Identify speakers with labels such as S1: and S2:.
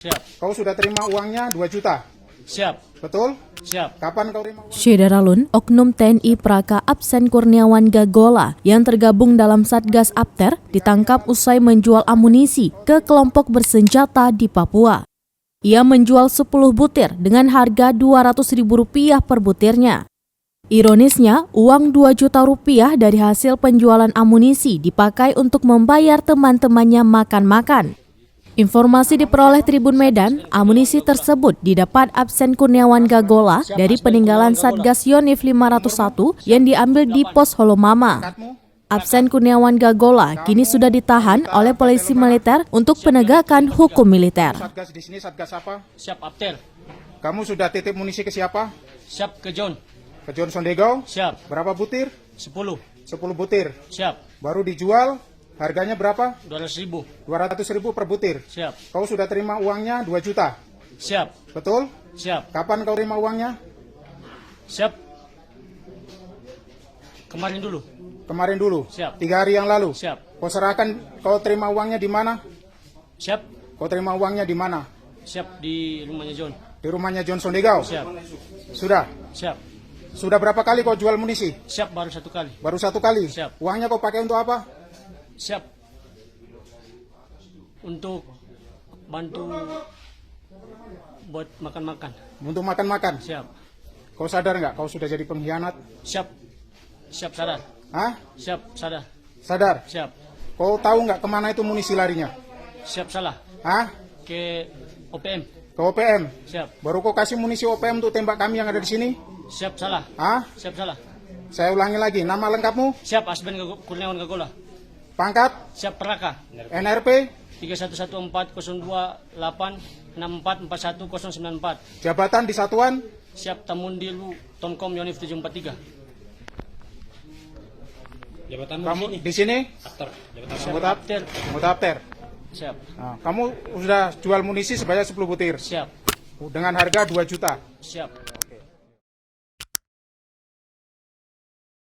S1: Siap.
S2: Kau sudah terima uangnya 2 juta?
S1: Siap.
S2: Betul?
S1: Siap.
S2: Kapan kau terima uang?
S3: Syederalun, Oknum TNI Praka Absen Kurniawan Gagola yang tergabung dalam Satgas Apter ditangkap usai menjual amunisi ke kelompok bersenjata di Papua. Ia menjual 10 butir dengan harga Rp200.000 per butirnya. Ironisnya, uang 2 juta rupiah dari hasil penjualan amunisi dipakai untuk membayar teman-temannya makan-makan. Informasi diperoleh Tribun Medan, amunisi tersebut didapat Absen Kurniawan Gagola dari peninggalan Satgas Yonif 501 yang diambil di Pos Holomama. Absen Kurniawan Gagola kini sudah ditahan oleh polisi militer untuk penegakan hukum militer.
S2: Satgas di sini Satgas apa?
S1: Siap Apter.
S2: Kamu sudah titip munisi ke siapa?
S1: Siap ke John.
S2: Ke John Sondegau?
S1: Siap.
S2: Berapa butir?
S1: 10.
S2: 10 butir.
S1: Siap.
S2: Baru dijual, harganya berapa?
S1: 200.000.
S2: 200.000 per butir.
S1: Siap.
S2: Kau sudah terima uangnya 2 juta?
S1: Siap.
S2: Betul?
S1: Siap.
S2: Kapan kau terima uangnya?
S1: Siap. Kemarin dulu.
S2: Kemarin dulu?
S1: Siap.
S2: 3 hari yang lalu?
S1: Siap.
S2: Kau serahkan, kau terima uangnya di mana?
S1: Siap.
S2: Kau terima uangnya di mana?
S1: Siap di rumahnya John.
S2: Di rumahnya John Sondegau?
S1: Siap.
S2: Sudah?
S1: Siap.
S2: Sudah berapa kali kau jual munisi?
S1: Siap baru 1 kali.
S2: Baru 1 kali?
S1: Siap.
S2: Uangnya kau pakai untuk apa?
S1: Siap. Untuk bantu buat makan-makan.
S2: Untuk makan-makan?
S1: Siap.
S2: Kau sadar nggak kau sudah jadi pengkhianat?
S1: Siap. Siap sadar.
S2: Hah?
S1: Siap sadar.
S2: Sadar?
S1: Siap.
S2: Kau tahu nggak kemana itu munisi larinya?
S1: Siap salah.
S2: Hah?
S1: Ke OPM.
S2: Ke OPM?
S1: Siap.
S2: Baru kau kasih munisi OPM untuk tembak kami yang ada di sini?
S1: Siap salah.
S2: Hah?
S1: Siap salah.
S2: Saya ulangi lagi, nama lengkapmu?
S1: Siap Absen Kurniawan Gagola.
S2: Pangkat?
S1: Siap Praka.
S2: NRP?
S1: 311402844194.
S2: Jabatan di satuan?
S1: Siap Tamundilu Tomkom Yonif 743.
S4: Jabatan
S2: Kamu di sini?
S1: Siap Apter.
S2: Mutapter.
S1: Siap.
S2: Nah, kamu sudah jual munisi sebanyak 10 butir
S1: Siap.
S2: dengan harga 2 juta.
S1: Siap.